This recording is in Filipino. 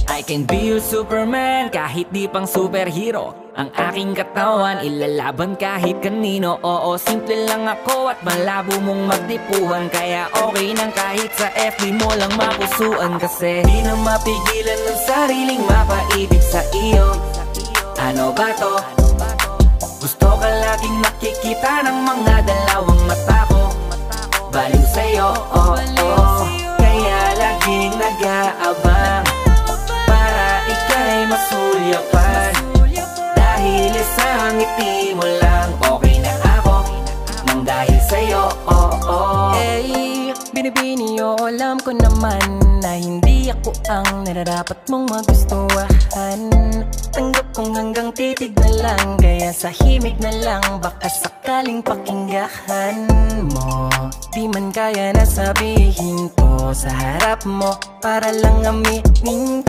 I can be your Superman kahit di pang superhero. Ang aking katawan ilalaban kahit kanino. Oo, simple lang ako at malabo mong magdipuhan. Kaya okay nang kahit sa FB mo lang mapusuan. Kasi di na mapigilan ng sariling mapaibig sa iyo. Ano ba to? Gusto ka laging nakikita ng mga dalawang mata ko. Baliw sa'yo, oh, oh. Kaya laging nag-aabang para ika'y masulyapan. Dahil isang ngiti mo lang okay na ako nang dahil sa'yo, oh, oh. Hey, binibini o alam ko naman na hindi ako ang nararapat mong magustuhan. Tanggap kong hanggang titig na lang, kaya sa himig na lang baka sakaling pakinggan mo. Di man kaya na sabihin ko sa harap mo para lang aminin